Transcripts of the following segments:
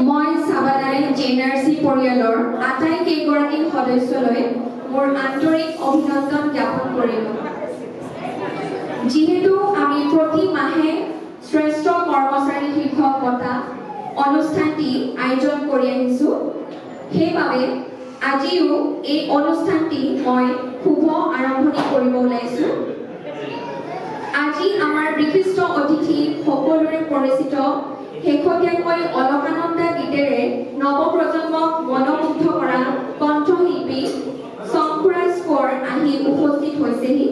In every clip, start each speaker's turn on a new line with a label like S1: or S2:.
S1: মই সাবানাই জেনাৰসি পৰিয়ালৰ আটাইকেইগৰাকী সদস্যলৈ মোৰ আন্তৰিক অভিনন্দন জ্ঞাপন কৰিলোঁ। যিহেতু আমি প্ৰতি মাহে শ্ৰেষ্ঠ কৰ্মচাৰী শীৰ্ষক বঁটা অনুষ্ঠানটি আয়োজন কৰি আহিছোঁ, সেইবাবে আজিও এই অনুষ্ঠানটি মই শুভ আৰম্ভণি কৰিব ওলাইছোঁ। আজি আমাৰ বিশিষ্ট অতিথি সকলোৰে পৰিচিত শেহতীয়াকৈ অলকানন্দা গীতেৰে নৱপ্ৰজন্মক মনোমুগ্ধ কৰা কণ্ঠশিল্পী শংকুৰাজ কোঁৱৰ আহি উপস্থিত হৈছেহি।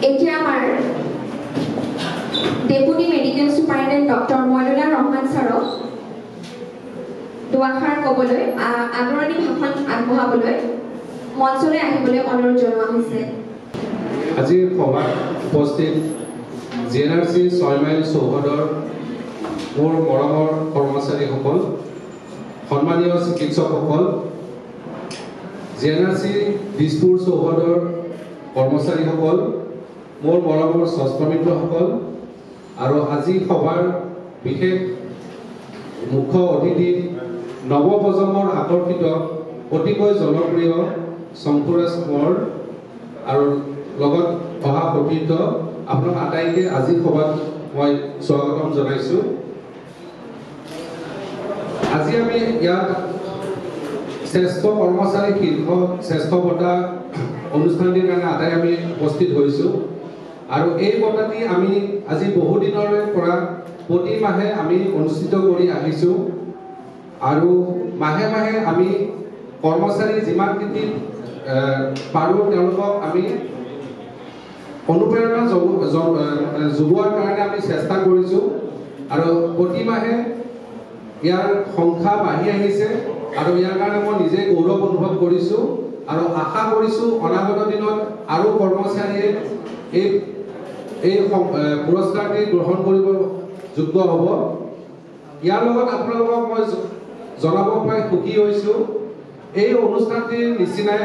S1: এতিয়া আমাৰ deputy medical superintendent doctor Moinullah Rahman ছাৰক দুআষাৰ ক'বলৈ আদৰণি ভাষণ আগবঢ়াবলৈ মঞ্চলৈ আহিবলৈ অনুৰোধ জনোৱা হৈছে।
S2: আজিৰ সভাত উপস্থিত জেনাৰসি 6 মাইল চৌহদৰ মোৰ মৰমৰ কৰ্মচাৰীসকল, সন্মানীয় চিকিৎসকসকল, জেনাৰসি দিছপুৰ চৌহদৰ কৰ্মচাৰীসকল, মোৰ মৰমৰ স্বাস্থ্য মিত্ৰসকল আৰু আজি সভাৰ বিশেষ মুখ্য অতিথি নৱপ্ৰজন্মৰ আকৰ্ষিত অতিকৈ জনপ্ৰিয় শংকুৰাজ কোঁৱৰ আৰু লগত অহা সতীৰ্থ আপোনাক আটাইকে আজি সভাত মই স্বাগতম জনাইছোঁ। আজি আমি ইয়াত শ্ৰেষ্ঠ কৰ্মচাৰী শীৰ্ষক শ্ৰেষ্ঠ বঁটা অনুষ্ঠানটিৰ কাৰণে আটাই আমি উপস্থিত হৈছোঁ আৰু এই বঁটাটি আমি আজি বহুদিনৰে পৰা প্ৰতি মাহে আমি অনুষ্ঠিত কৰি আহিছোঁ আৰু মাহে মাহে আমি কৰ্মচাৰী যিমানখিনি পাৰোঁ তেওঁলোকক আমি অনুপ্ৰেৰণা যোগোৱাৰ কাৰণে আমি চেষ্টা কৰিছোঁ আৰু প্ৰতি মাহে ইয়াৰ সংখ্যা বাঢ়ি আহিছে আৰু ইয়াৰ কাৰণে মই নিজে গৌৰৱ অনুভৱ কৰিছোঁ আৰু আশা কৰিছোঁ অনাগত দিনত আৰু কৰ্মচাৰীয়ে এই পুৰস্কাৰটি গ্ৰহণ কৰিব যোগ্য হ'ব। ইয়াৰ লগত আপোনালোকক মই জনাব পাই সুখী হৈছোঁ, এই অনুষ্ঠানটিৰ নিচিনাই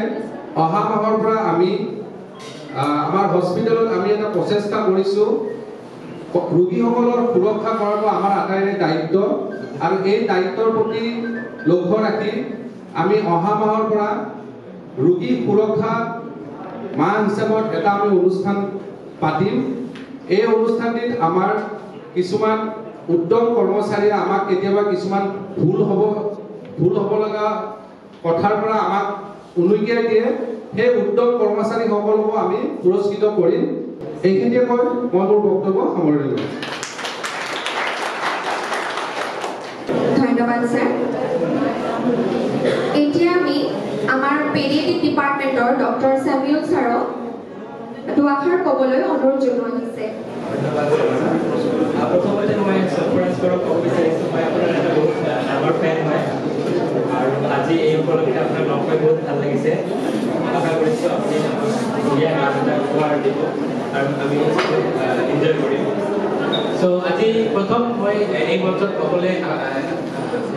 S2: অহা মাহৰ পৰা আমি আমাৰ হস্পিটেলত আমি এটা প্ৰচেষ্টা কৰিছোঁ। ৰোগীসকলৰ সুৰক্ষা কৰাটো আমাৰ আটাইৰে দায়িত্ব আৰু এই দায়িত্বৰ প্ৰতি লক্ষ্য ৰাখি আমি অহা মাহৰ পৰা ৰোগী সুৰক্ষা মাহ হিচাপত এটা আমি অনুষ্ঠান পাতিম। এই অনুষ্ঠানটিত আমাৰ কিছুমান উত্তম কৰ্মচাৰীয়ে আমাক কেতিয়াবা কিছুমান ভুল হ'ব লগা কথাৰ পৰা আমাক উনুকিয়াই দিয়ে, সেই উত্তম কৰ্মচাৰীসকলকো আমি পুৰস্কৃত কৰিম। এইখিনিয়ে কৈ মই মোৰ বক্তব্য সামৰণি মাৰিম।
S1: ধন্যবাদ ছাৰ। এতিয়া আমি আমাৰ পেডিয়াট্ৰিক ডিপাৰ্টমেণ্টৰ ডক্টৰ চেমিউল ছাৰক দুআষাৰ ক'বলৈ অনুৰোধ জনোৱা হৈছে।
S3: ধন্যবাদ। প্ৰথমতে মই শংকুৰাজ কোঁৱৰক ক'ব বিচাৰিছোঁ, মই আপোনাৰ এটা বহুত ডাঙৰ ফেন হয় আৰু আজি এই উপলক্ষে আপোনাক লগ পাই বহুত ভাল লাগিছে। আশা কৰিছোঁ আপুনি ধুনীয়া গান এটা উপহাৰ দিব আৰু আমি এনজয় কৰিম। চ' আজি প্ৰথম মই এই মঞ্চত ক'বলৈ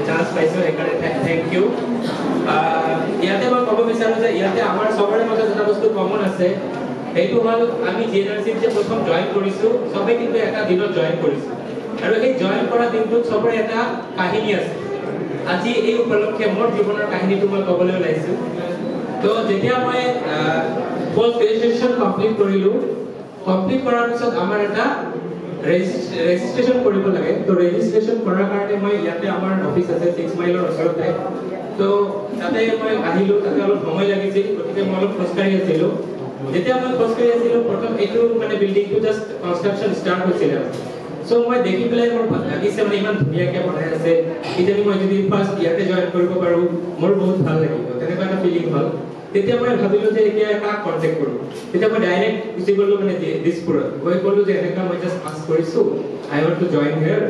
S3: চান্স পাইছোঁ, সেইকাৰণে থেংক ইউ। ইয়াতে মই ক'ব বিচাৰোঁ যে ইয়াতে আমাৰ চবৰে মাজত এটা বস্তু কমন আছে, সেইটো হ'ল আমি জেনাৰসিত যে প্ৰথম জইন কৰিছোঁ চবেই কিন্তু এটা দিনত জইন কৰিছোঁ আৰু সেই জইন কৰা দিনটোত চবৰে এটা কাহিনী আছে। আজি এই উপলক্ষে মোৰ জীৱনৰ কাহিনীটো মই ক'বলৈ ওলাইছোঁ। তো যেতিয়া মই পষ্ট গ্ৰেজুৱেশ্যন কমপ্লিট কৰিলোঁ, কমপ্লিট কৰাৰ পিছত আমাৰ এটা ৰেজিষ্ট্ৰেশ্যন কৰিব লাগে। তো ৰেজিষ্ট্ৰেশ্যন কৰাৰ কাৰণে মই ইয়াতে আমাৰ অফিচ আছে 6 মাইলৰ ওচৰতে, তো তাতে মই আহিলোঁ। তাতে অলপ সময় লাগিছিল, গতিকে মই অলপ খোজকাঢ়ি আছিলোঁ। যেতিয়া মই খোজকাঢ়ি আছিলোঁ, প্ৰথম এইটো মানে বিল্ডিংটো জাষ্ট কনষ্ট্ৰাকশ্যন ষ্টাৰ্ট হৈছিলে। চ' মই দেখি পেলাই মোৰ ভাল লাগিছে, মানে ইমান ধুনীয়াকৈ বনাই আছে, কিজানি মই যদি ফাৰ্ষ্ট ইয়াতে জইন কৰিব পাৰোঁ মোৰ বহুত ভাল লাগিব, তেনেকুৱা এটা ফিলিং হ'ল। তেতিয়া মই ভাবিলোঁ যে এতিয়া কাক কণ্টেক্ট কৰোঁ। তেতিয়া মই ডাইৰেক্ট গুচি গ'লোঁ মানে দিছপুৰত, গৈ ক'লোঁ যে এনেকুৱা মই জাষ্ট পাছ কৰিছোঁ, আই ৱান্ট টু জইন হিয়াৰ।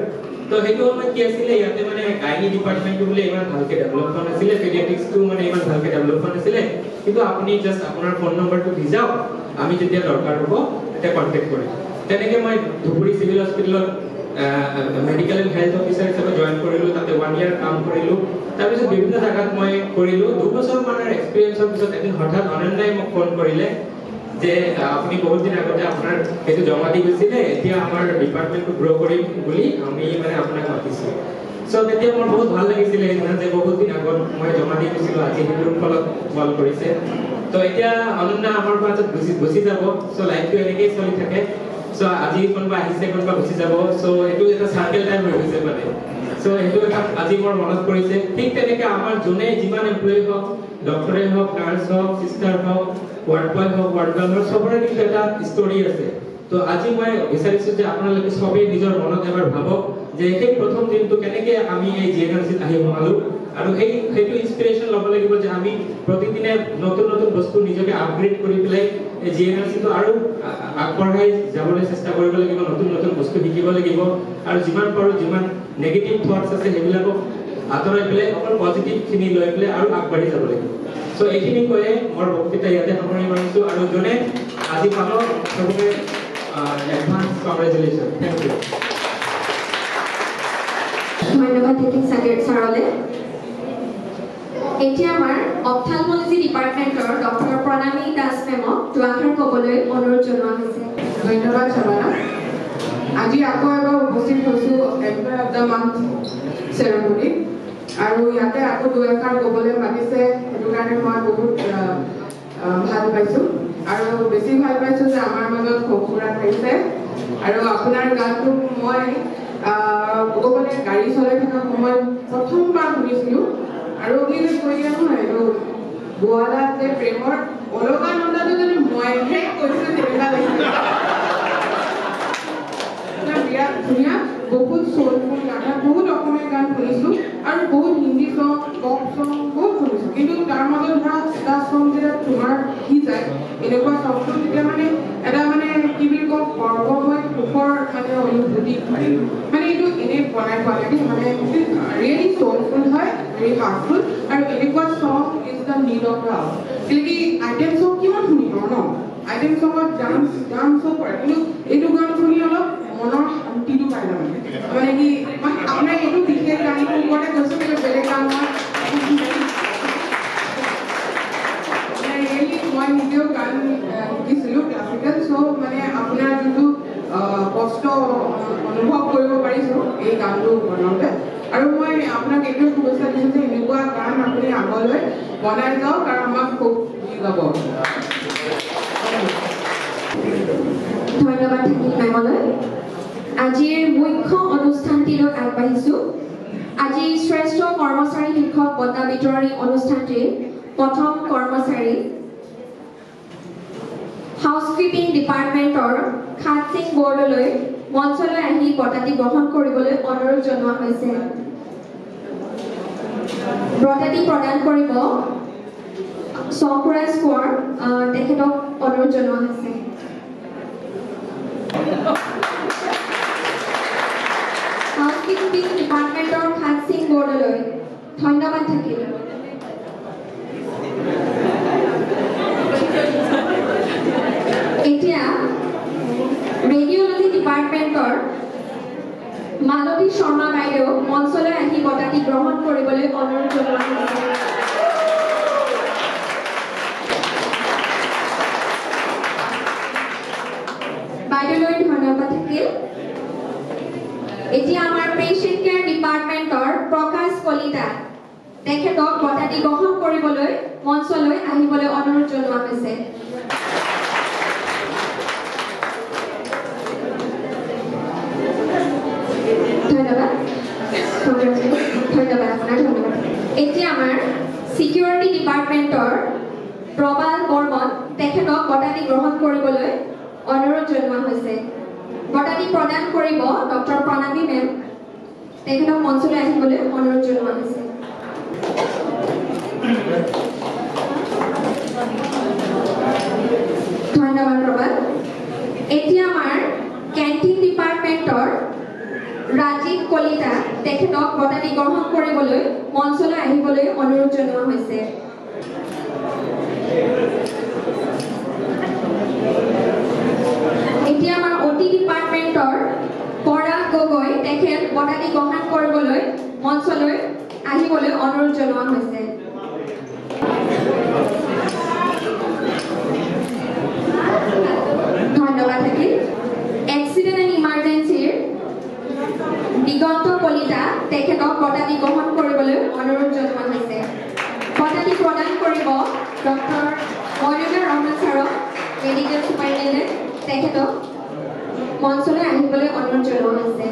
S3: তো সেইটো সময় কি আছিলে, ইয়াতে মানে গাইনী ডিপাৰ্টমেণ্টটো বোলে ইমান ভালকৈ ডেভেলপ হোৱা নাছিলে, পেডিয়াট্ৰিক্সটো মানে ইমান ভালকৈ ডেভেলপ হোৱা নাছিলে, কিন্তু আপুনি জাষ্ট আপোনাৰ ফোন নম্বৰটো দি যাওক, আমি যেতিয়া দৰকাৰ হ'ব তেতিয়া কণ্টেক্ট কৰিম। তেনেকৈ মই ধুবুৰী চিভিল হস্পিটেলত মেডিকেল এণ্ড হেল্থ অফিচাৰ হিচাপে জইন কৰিলোঁ। তাতে 1 year কাম কৰিলোঁ। তাৰপিছত বিভিন্ন জাগাত মই কৰিলোঁ। 2 বছৰমানৰ এক্সপিৰিয়েঞ্চৰ পিছত এদিন হঠাৎ অনন্যাই মোক ফোন কৰিলে যে আপুনি বহুত দিন আগতে আপোনাৰ সেইটো জমা দি গৈছিলে, এতিয়া আমাৰ ডিপাৰ্টমেণ্টটো গ্ৰ' কৰিম বুলি আমি মানে আপোনাক মাতিছোঁ। সো তেতিয়া মোৰ বহুত ভাল লাগিছিল যে বহুত দিন আগত মই জমা দি গৈছিলোঁ আজি সেইটোৰ ফলত কল কৰিছে তো এতিয়া অনন্যা আমাৰ মাজত গুচি যাব সো লাইফটো এনেকেই চলি থাকে সো আজি কোনোবা আহিছে কোনোবা গুচি যাব সো এইটো এটা সাৰ্কেল টাইপ হৈ গৈছে মানে সো এইটো এটা আজি মোৰ মনত পৰিছে ঠিক তেনেকৈ আমাৰ যোনে যিমান এমপ্লয়ী হওক ডক্টৰে হওক নাৰ্ছ হওক চিষ্টাৰ হওক ৱাৰ্ড বয় হওক ৱাৰ্ড গাৰ্ল হওক চবৰে কিন্তু এটা ষ্টৰী আছে তো আজি মই বিচাৰিছোঁ যে আপোনালোকে সবেই নিজৰ মনত এবাৰ ভাবক যে সেই প্ৰথম দিনটো কেনেকৈ আমি এই জিএনআৰচিত আহি সোমালোঁ আৰু সেইটো ইনস্পিৰেশ্যন ল'ব লাগিব যে আমি প্ৰতিদিনে নতুন নতুন বস্তু নিজকে আপগ্ৰেড কৰি পেলাই এই জিএনআৰচিটো আৰু আগবঢ়াই যাবলৈ চেষ্টা কৰিব লাগিব নতুন নতুন বস্তু শিকিব লাগিব আৰু যিমান পাৰোঁ যিমান নেগেটিভ থটছ আছে সেইবিলাকক আঁতৰাই পেলাই অকল পজিটিভখিনি লৈ পেলাই আৰু আগবাঢ়ি যাব লাগিব সো এইখিনি কৈয়ে মোৰ বক্তৃতা ইয়াতে সামৰণি মাৰিছোঁ আৰু যোনে আজি পালোঁ চবকে এডভান্স কংগ্ৰেচুলেশ্যন থেংক ইউ
S1: ধন্যবাদ থাকিল ছাৰলে এতিয়া আমাৰ অপথালমলজি ডিপাৰ্টমেণ্টৰ ডক্টৰ প্ৰণামী দাস মেমক দুআষাৰ ক'বলৈ অনুৰোধ জনোৱা হৈছে
S4: ধন্যবাদ শাবানা আজি আকৌ এবাৰ উপস্থিত হৈছোঁ এমপ্লয় অফ দ্য মান্থ চেৰেমনিত আৰু ইয়াতে আকৌ দুআষাৰ ক'বলৈ মাতিছে সেইটো কাৰণে মই বহুত ভাল পাইছোঁ আৰু বেছি ভাল পাইছোঁ যে আমাৰ মাজত সঁফুৰা আহিছে আৰু আপোনাৰ গানটো মই ক'ব গ'লে গাড়ী চলাই থকা সময়ত প্ৰথমবাৰ শুনিছিলোঁ আৰু অগ্নিলৈ কৈ দিয়া নহয় এইটো গোৱালাত যে প্ৰেমৰ অলকানন্দাটো যদি মইহে কৈছোঁ তেনেকুৱা লাগিছিল বিৰাট ধুনীয়া বহুত চ'লফুল গান বহুত অসমীয়া গান শুনিছোঁ আৰু বহুত হিন্দী চং পপ চং বহুত শুনিছোঁ কিন্তু তাৰ মাজত ধৰা এটা চং যেতিয়া তোমাৰ কি যায় এনেকুৱা চংটো তেতিয়া মানে এটা মানে কি বুলি কওঁ সৰ্বময় সুখৰ মানে অনুভূতি মানে এইটো এনেই বনাই পোৱা লাগে মানে ৰিয়েলি চ'লফুল হয় ভেৰি হাৰ্টফুল আৰু এনেকুৱা song is the need of the hour কেলেকি আইটেম চং কিমান শুনিব ন আইটেম চঙত ডান্সো কৰে কিন্তু এইটো গান শুনি অলপ মনৰ শান্তিটো পাই যাব মানে কি আপোনাৰ এইটো বিশেষ গানটোৰ ওপৰতে কৈছোঁ কিন্তু বেলেগ গান মই নিজেও গান শিকিছিলোঁ ক্লাছিকেল চ' মানে আপোনাৰ যোনটো কষ্ট অনুভৱ কৰিব পাৰিছোঁ এই গানটো বনাওঁতে আৰু মই আপোনাক এইটোৱে শুভেচ্ছা দিছোঁ যে এনেকুৱা গান আপুনি আগলৈ বনাই যাওক আৰু আমাক খুব যাব
S1: ধন্যবাদ থাকিল মেমলৈ আজিৰ মুখ্য অনুষ্ঠানটিলৈ আগবাঢ়িছোঁ আজিৰ শ্ৰেষ্ঠ কৰ্মচাৰী শিক্ষক বঁটা বিতৰণী অনুষ্ঠানটিৰ প্ৰথম কৰ্মচাৰী হাউচকিপিং ডিপাৰ্টমেণ্টৰ খাট সিং বৰদলৈ মঞ্চলৈ আহি বঁটাটি গ্ৰহণ কৰিবলৈ অনুৰোধ জনোৱা হৈছে বঁটাটি প্ৰদান কৰিব চকুৰাজ কোঁৱৰ তেখেতক অনুৰোধ জনোৱা হৈছে হাউচকিপিং ডিপাৰ্টমেণ্টৰ খাট সিং বৰদলৈ ধন্যবাদ থাকিল এতিয়া ৰেডিঅ'লজি ডিপাৰ্টমেণ্টৰ মালতী শৰ্মা বাইদেউ মঞ্চলৈ আহি বঁটাটি গ্ৰহণ কৰিবলৈ অনুৰোধ জনোৱা হৈছে বাইদেউলৈ ধন্যবাদ থাকিল এতিয়া আমাৰ পেশেণ্ট কেয়াৰ ডিপাৰ্টমেণ্টৰ প্ৰকাশ কলিতা তেখেতক বঁটাটি গ্ৰহণ কৰিবলৈ মঞ্চলৈ আহিবলৈ অনুৰোধ জনোৱা হৈছে ধন্যবাদ আপোনাৰ ধন্যবাদ এতিয়া আমাৰ চিকিউৰিটি ডিপাৰ্টমেণ্টৰ প্ৰবাল বৰ্মন তেখেতক বঁটাটি গ্ৰহণ কৰিবলৈ অনুৰোধ জনোৱা হৈছে বঁটাটি প্ৰদান কৰিব ডক্টৰ প্ৰণামী মেম তেখেতক মঞ্চলৈ আহিবলৈ অনুৰোধ জনোৱা হৈছে ধন্যবাদ প্ৰবাল এতিয়া আমাৰ কেণ্টিন ডিপাৰ্টমেণ্টৰ ৰাজীৱ কলিতা তেখেতক বঁটাটি গ্ৰহণ কৰিবলৈ মঞ্চলৈ আহিবলৈ অনুৰোধ জনোৱা হৈছে এতিয়া আমাৰ অতি ডিপাৰ্টমেণ্টৰ পৰাগ গগৈ তেখেত বঁটাটি গ্ৰহণ কৰিবলৈ মঞ্চলৈ আহিবলৈ অনুৰোধ জনোৱা হৈছে ধন্যবাদ থাকিল এক্সিডেণ্ট এণ্ড ইমাৰ্জেঞ্চিৰ দিগন্ত কলিতা তেখেতক বঁটাটি গ্ৰহণ কৰিবলৈ অনুৰোধ জনোৱা হৈছে বঁটাটি প্ৰদান কৰিব ডক্টৰ মইনুদ্দিন ৰহমান ছাৰক মেডিকেল ছুপাৰিনটেণ্ডেণ্ট তেখেতক মঞ্চলৈ আহিবলৈ অনুৰোধ জনোৱা হৈছে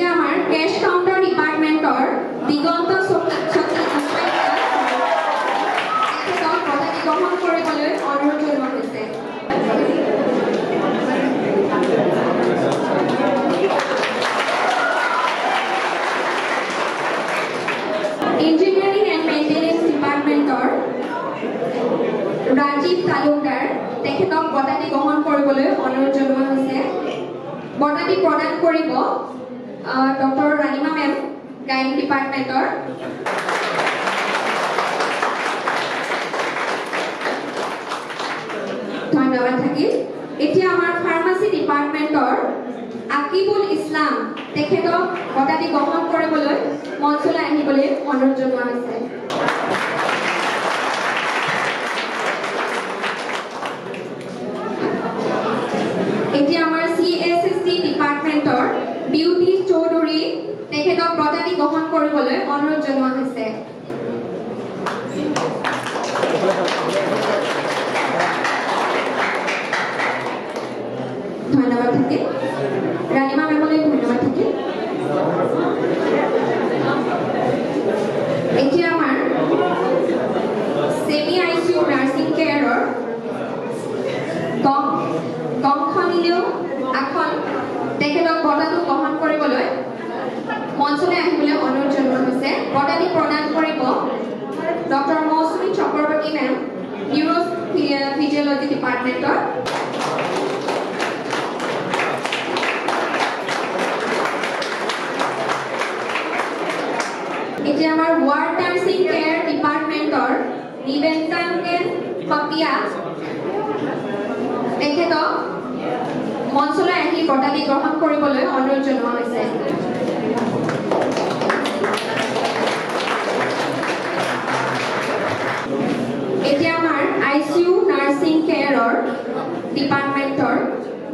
S1: আমাৰ কেশ কাউণ্টাৰ ডিপাৰ্টমেণ্টৰ দিগন্ত চকী তেখেতক বঁটাটি গ্ৰহণ কৰিবলৈ অনুৰোধ জনোৱা হৈছে ইঞ্জিনিয়াৰিং এণ্ড মেইনটেনেন্স ডিপাৰ্টমেণ্টৰ ৰাজীৱ তালুকদাৰ তেখেতক বঁটাটি গ্ৰহণ কৰিবলৈ অনুৰোধ জনোৱা হৈছে বঁটাটি প্ৰদান কৰিব ডক্টৰ ৰাণীমা মেম গাইনী ডিপাৰ্টমেণ্টৰ ধন্যবাদ থাকিল এতিয়া আমাৰ ফাৰ্মাচী ডিপাৰ্টমেণ্টৰ আকিবুল ইছলাম তেখেতক বঁটাটি গ্ৰহণ কৰিবলৈ মঞ্চলৈ আহিবলৈ অনুৰোধ জনোৱা হৈছে এতিয়া আমাৰ CSST ডিপাৰ্টমেণ্টৰ বিউটি চৌধুৰী তেখেতক বঁটাটি গ্ৰহণ কৰিবলৈ অনুৰোধ জনোৱা হৈছে ধন্যবাদ থাকিল ৰাণীমা মেমলৈ ধন্যবাদ থাকিল এতিয়া আমাৰ সেমি ICU নাৰ্ছিং কেয়াৰৰ কংখনিলেও আসন তেখেতক বঁটাটো গ্ৰহণ কৰিবলৈ মঞ্চলৈ আহিবলৈ অনুৰোধ জনোৱা হৈছে বঁটাটি প্ৰদান কৰিব ডক্টৰ মৌচুমী চক্ৰৱৰ্তী মেম নিউৰো ফিজিঅলজি ডিপাৰ্টমেণ্টৰ এতিয়া আমাৰ ৱাৰ্ড নাৰ্ছিং কেয়াৰ ডিপাৰ্টমেণ্টৰ নিবেন্তাংগেন পাপিয়া তেখেতক মঞ্চলৈ আহি বঁটাটি গ্ৰহণ কৰিবলৈ অনুৰোধ জনোৱা হৈছে এতিয়া আমাৰ ICU নাৰ্ছিং কেয়াৰৰ ডিপাৰ্টমেণ্টৰ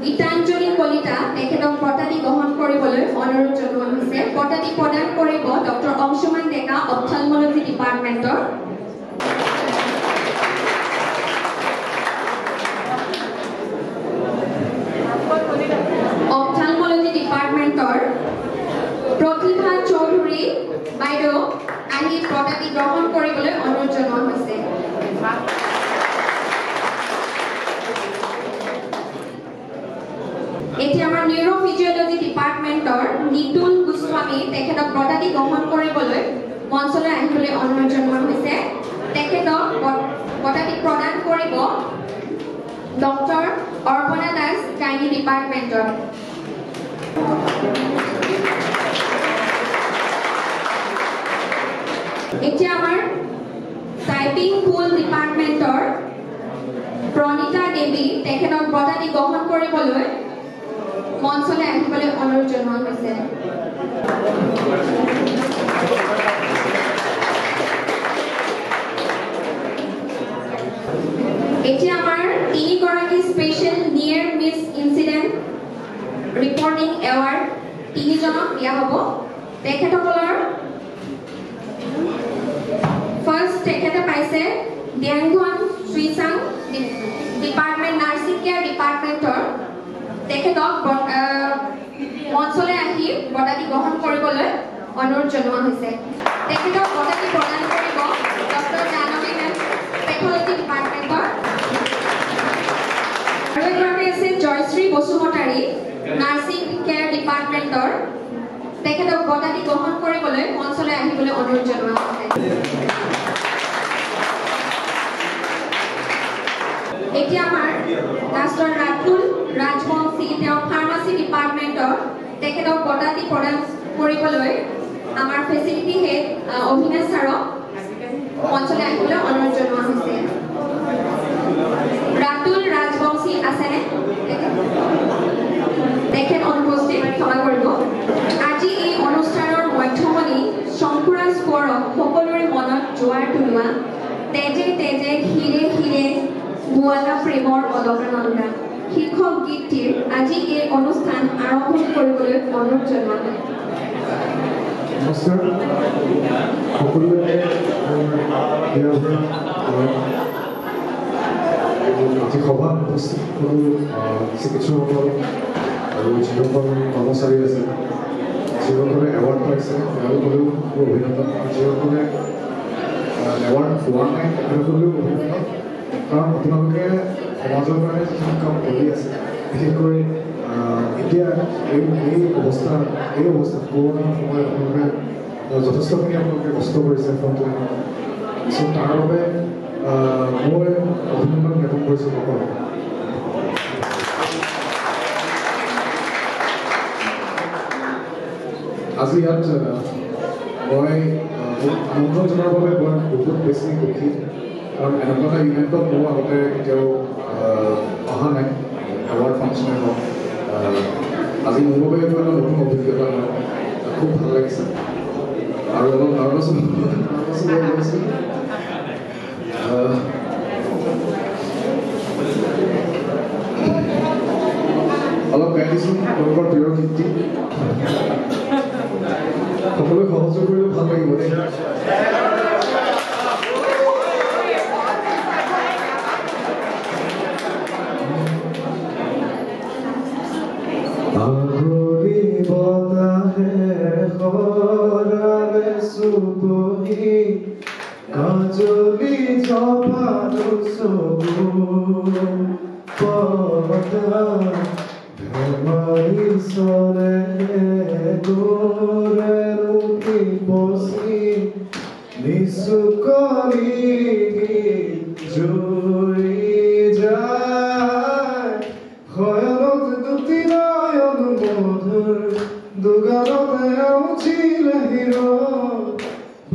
S1: গীতাঞ্জলি কলিতা তেখেতক বঁটাটি গ্ৰহণ কৰিবলৈ অনুৰোধ জনোৱা হৈছে বঁটাটি প্ৰদান কৰিব ডক্টৰ অংশুমান ডেকা অপথালমলজি ডিপাৰ্টমেণ্টৰ প্ৰতিভা চৌধুৰী বাইদেউ আহি বঁটাটি গ্ৰহণ কৰিবলৈ অনুৰোধ জনোৱা হৈছে এতিয়া আমাৰ নিউৰো ফিজিঅলজি ডিপাৰ্টমেণ্টৰ নিতুল গোস্বামী তেখেতক বঁটাটি গ্ৰহণ কৰিবলৈ মঞ্চলৈ আহিবলৈ অনুৰোধ জনোৱা হৈছে তেখেতক বঁটাটি প্ৰদান কৰিব ডক্টৰ অৰ্পণা দাস গাইনী ডিপাৰ্টমেণ্টৰ এতিয়া আমাৰ টাইপিং পুল ডিপাৰ্টমেণ্টৰ প্ৰণীতা দেৱী তেখেতক বঁটাটি গ্ৰহণ কৰিবলৈ মঞ্চলৈ আহিবলৈ অনুৰোধ জনোৱা হৈছে এতিয়া আমাৰ তিনিগৰাকী স্পেচিয়েল নিয়াৰ মিছ ইনচিডেণ্ট ৰিপৰ্টিং এৱাৰ্ড তিনিজনক দিয়া হ'ব তেখেতসকলৰ ফাৰ্ষ্ট তেখেতে পাইছে ডেংঘন শ্ৰীচাং ডিপাৰ্টমেণ্ট নাৰ্ছিং কেয়াৰ ডিপাৰ্টমেণ্টৰ তেখেতক মঞ্চলৈ আহি বঁটাটি গ্ৰহণ কৰিবলৈ অনুৰোধ জনোৱা হৈছে তেখেতক বঁটাটি প্ৰদান কৰিব ডক্টৰ জাহ্নৱী মেম পেথলজি ডিপাৰ্টমেণ্টৰ আৰু এগৰাকী আছে জয়শ্ৰী বসুমতাৰী নাৰ্ছিং কেয়াৰ ডিপাৰ্টমেণ্টৰ তেখেতক বঁটাটি গ্ৰহণ কৰিবলৈ মঞ্চলৈ আহিবলৈ অনুৰোধ জনোৱা হৈছে এতিয়া আমাৰ লাষ্টৰ ৰাতুল ৰাজবংশী তেওঁ ফাৰ্মাচী ডিপাৰ্টমেণ্টৰ তেখেতক বঁটাটি প্ৰদান কৰিবলৈ আমাৰ ফেচিলিটি হেড অভিনাশ ছাৰক মঞ্চলৈ আহিবলৈ অনুৰোধ জনোৱা হৈছে ৰাতুল ৰাজবংশী আছেনে তেখেত অনুপস্থিত ক্ষমা কৰিব আজি এই অনুষ্ঠানৰ মধ্যমণি শংকুৰাজ কোঁৱৰক সকলোৰে তেজে তেজে হিৰে হিৰে বোৱালা প্ৰেমৰ অলকানন্দা শীৰ্ষক গীতটিৰ আজি এই অনুষ্ঠান আৰম্ভ কৰিবলৈ অনুৰোধ জনোৱা হয়।
S5: নমস্কাৰ সকলোৱে আজি সভাত উপস্থিত সকলো চিকিৎসকসকল আৰু যিসকল কৰ্মচাৰী আছে যিসকলে এৱাৰ্ড পাইছে তেওঁলোকলৈও মোৰ অভিনন্দন যিসকলে এৱাৰ্ড পোৱা নাই তেওঁলোকলৈও অভিনন্দন কাৰণ আপোনালোকে সমাজৰ কাৰণে যিখিনি কাম কৰি আছে বিশেষকৈ এতিয়া এই অৱস্থাত কৰোণাৰ সময়ত আপোনালোকে যথেষ্টখিনি আপোনালোকে কষ্ট কৰিছে ফ্ৰণ্টলাইনত চ' তাৰ বাবে মই অভিনন্দন জ্ঞাপন কৰিছোঁ সকলোকে। আজি ইয়াত মই আমন্ত্ৰণ জনোৱাৰ বাবে মই বহুত বেছি সুখী কাৰণ এনেকুৱা এটা ইভেণ্টত মোৰ আগতে কেতিয়াও অহা নাই এৱাৰ্ড ফাংচনে হওক আজি মোৰ বাবে এইটো এটা নতুন অভিজ্ঞতা হয় খুব ভাল লাগিছে আৰু অলপ নাৰ্ভাছ হৈ গৈছে অলপ গাই দিছোঁ তেওঁলোকৰ প্ৰিয় গীতটি সকলোৱে সহযোগ কৰিলে ভাল লাগিব দেই।
S6: আগৰি বতাহে সৰাবে চুবহি কাজলি জপানো চবু পতা ধেমালি চৰে দৌৰে ৰুকি বসি নিচুকলি জুৰি যায় হয়নত দুটি নয়ন মধুৰ দুগালতে উঠিলে হিৰ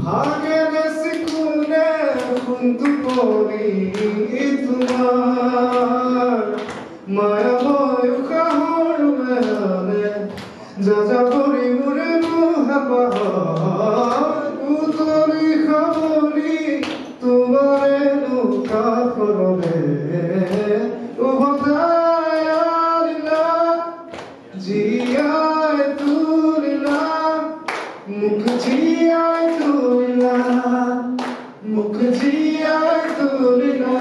S6: ভাগে বেছি কোনে কোনটো পৰি তোমাৰ মায়াময় উশাহৰ মেলানে যাজা কৰি মোৰে উতলি খাবলি তোমাৰে কাষৰবে উভতাই আনিলা জীয়াই তুলিলা মুখ জীয়াই তুলিলা মুখ জীয়াই তুলিলা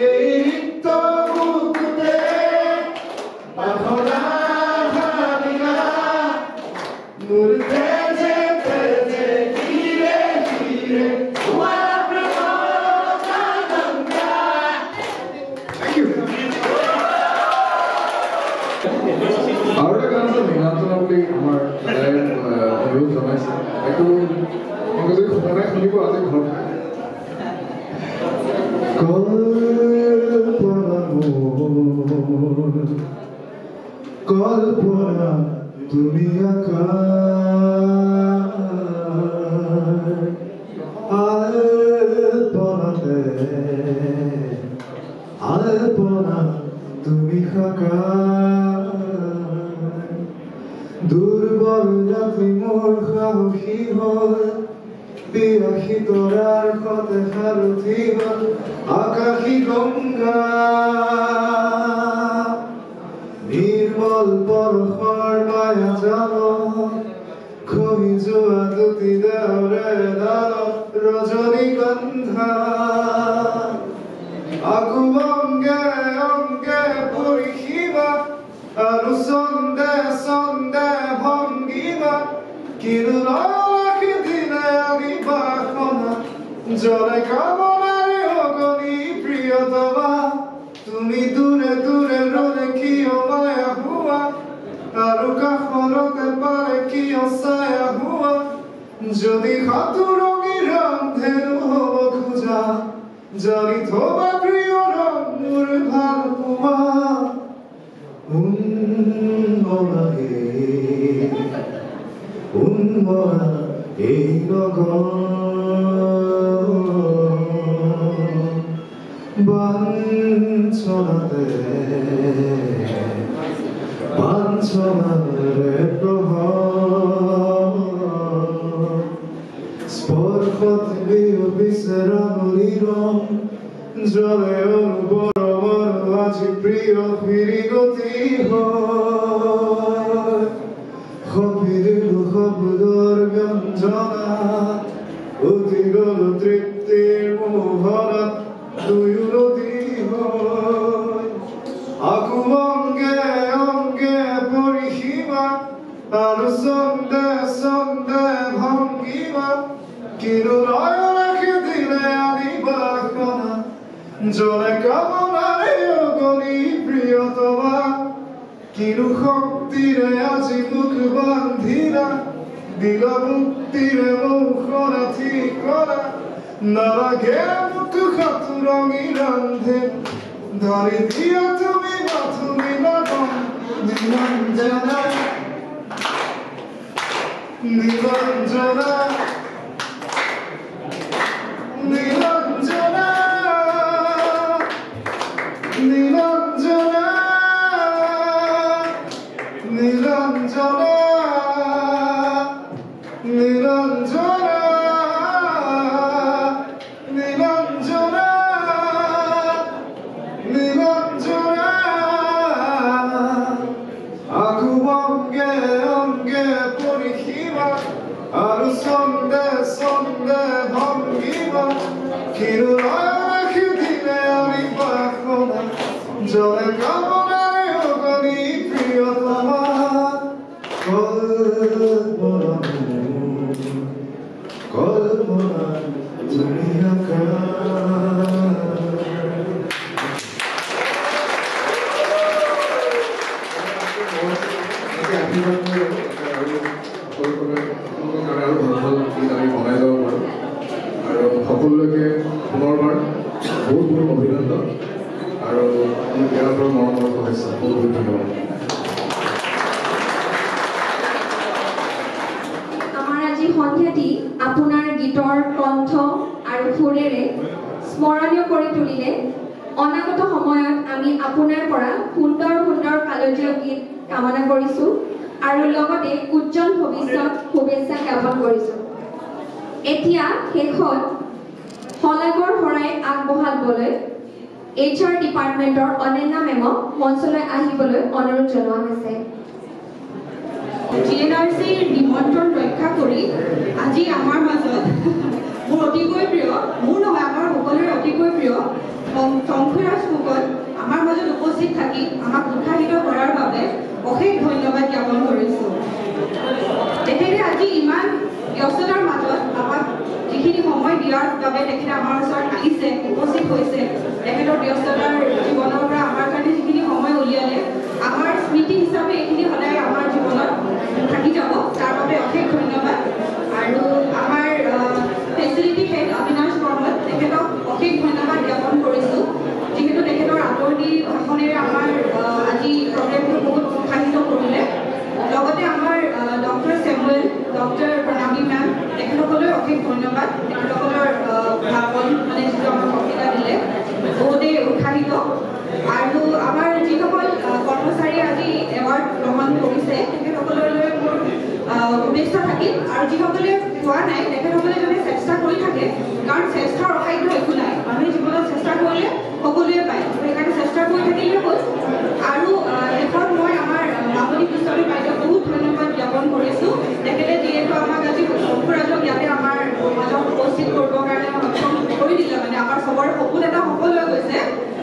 S6: এই ৰিক্ত বুকুতে বাসনা ভাবিলা মোৰ তেজে তেজে হিৰে হিৰে বোৱালা প্ৰেমৰ কানন্দা।
S5: আৰু এটা গান আছে মৃণাঞ্জনা বুলি আমাৰ দাদাই অনুৰোধ জনাইছে এইটো আপোনালোকে যদি শুনা নাই শুনিব আজি ঘৰত
S6: কল্পনা তুমি আল্পনাতে আল্পনা তুমি দুৰ্বল জাতি মোৰ সাহসী হ'ল বিয়াসী তৰাৰ সতে সাৰথি হ'ল আকাশী গংগা নিৰ্মল পৰশৰ মায়া জাল খহি যোৱা দুটি দেওৰে ডাল ৰজনীগন্ধা আকু অংগে অংগে পৰিসীমা আৰু চন্দে চন্দে ভংগীমা কিনো নলাখি দিনে আমি বাসনা জলে কামনাৰে অগণি প্ৰিয়তমা তুমি দূৰে দূৰে ৰলে কিয় মায়া হোৱা আৰু কাষৰতে পাৰে কিয় ছায়া হোৱা যদি সাঁতোৰঙি ৰন্ধেনো হ'ব খোজা জানি থবা প্ৰিয় ৰং মোৰ ভাল পোৱা উন্মলা এই নগৰ বাঞ্ছনাতে বাঞ্ছনাৰে প্ৰহৰ স্পৰ্শত বিয়পি কৰিছে ৰঙলী ৰং জলে অনুপৰমৰ আজি প্ৰিয় ফিৰি গতি হয় সবিদিলো শব্দৰ ব্যঞ্জনা অতি গল তৃপ্তিৰ মোহনত দুয়ো নদী হয় আকু অংগে অংগে পৰিসীমা আৰু ছন্দে ছন্দে ভংগীমা কিনো নয়নকে দিলে আনিবাসনা জলে কামনাৰে অগণি প্ৰিয়তমা কিনো শক্তিৰে আজি মুখ বান্ধিলা দিল মুক্তিৰে মৌখনা ঠিক কৰা নালাগে মোক খাতু ৰঙী ৰান্ধে ধৰি দিয়া তুমি বাথুনি লগন নিৰঞ্জনা নিৰঞ্জনা নিৰঞ্জনা নিৰঞ্জনা নিৰঞ্জনা নিৰঞ্জনা নিৰঞ্জনা নিৰঞ্জনা আকু অংগে অংগে পৰিসীমা আৰু ছন্দে ছন্দে ভংগীমা কিনো নয়নকে দিলে আনিবাসনা জলে কামনাৰে অগণি প্ৰিয়তমা কল্পনা কল্পনা তুমি
S5: সকলোকে পুনৰবাৰ বহুত বহুত অভিনন্দন আৰু ইয়াৰ পৰা মৰমৰ শুভেচ্ছা বহুত বহুত ধন্যবাদ
S1: আমাৰ আজি সন্ধিয়াটি আপোনাৰ গীতৰ কণ্ঠ আৰু সুৰেৰে স্মৰণীয় কৰি তুলিলে অনাগত সময়ত আমি আপোনাৰ পৰা সুন্দৰ সুন্দৰ কালজীয় গীত কামনা কৰিছোঁ আৰু লগতে উজ্জ্বল ভৱিষ্যত শুভেচ্ছা জ্ঞাপন কৰিছোঁ এতিয়া শেষত শলাগৰ শৰাই আগবঢ়াবলৈ HR ডিপাৰ্টমেণ্টৰ অনন্যা মেমক মঞ্চলৈ আহিবলৈ অনুৰোধ জনোৱা হৈছে
S7: GNRCৰ নিমন্ত্ৰণ ৰক্ষা কৰি আজি আমাৰ মাজত মোৰ অতিকৈ প্ৰিয় মোৰ নহয় আমাৰ সকলোৰে অতিকৈ প্ৰিয় শংকুৰাজ ফুকন আমাৰ মাজত উপস্থিত থাকি আমাক উৎসাহিত কৰাৰ বাবে অশেষ ধন্যবাদ জ্ঞাপন কৰিছোঁ তেখেতে আজি ইমান ব্যস্ততাৰ মাজত আমাক যিখিনি সময় দিয়াৰ বাবে তেখেতে আমাৰ ওচৰত আহিছে উপস্থিত হৈছে তেখেতৰ ব্যস্ততাৰ জীৱনৰ পৰা আমাৰ কাৰণে যিখিনি সময় উলিয়ালে আমাৰ স্মৃতি হিচাপে এইখিনি সদায় আমাৰ জীৱনত থাকি যাব তাৰ বাবে অশেষ ধন্যবাদ আৰু আমাৰ ফেচিলিটি হেড অবিনাশ বৰ্মন তেখেতক অশেষ ধন্যবাদ জ্ঞাপন কৰিছোঁ যিহেতু তেখেতৰ আদৰণি ভাষণেৰে আমাৰ আজি প্ৰগ্ৰেমটো বহুত উৎসাহিত কৰিলে লগতে আমাৰ ডক্টৰ চেমুৱেল ডক্টৰ প্ৰণামী মেম তেখেতসকলৈ অশেষ ধন্যবাদ তেখেতসকলৰ ভাষণ মানে যিটো আমাক বক্তৃতা দিলে বহুতেই উৎসাহিত আৰু আমাৰ যিসকল কৰ্মচাৰীয়ে আজি এৱাৰ্ড গ্ৰহণ কৰিছে তেখেতসকললৈ মোৰ শুভেচ্ছা থাকিল আৰু যিসকলে পোৱা নাই তেখেতসকলে যদি চেষ্টা কৰি থাকে কাৰণ চেষ্টাৰ অসাধ্য একো নাই মানুহে জীৱনত চেষ্টা কৰিলে সকলোৱে পায় সেইকাৰণে চেষ্টা কৰি থাকিলে হ'ল আৰু শেষত মই আমাৰ মামনি গোস্বামী বাইদেউক বহুত ধন্যবাদ জ্ঞাপন কৰিছোঁ তেখেতে যিহেতু আমাক আজি শংকুৰাজক ইয়াতে আমাৰ মাজত উপস্থিত কৰিবৰ কাৰণে সক্ষম কৰি দিলে মানে আমাৰ চবৰে সপোন এটা সফল হৈ গৈছে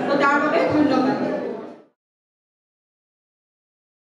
S7: তো তাৰ বাবে ধন্যবাদ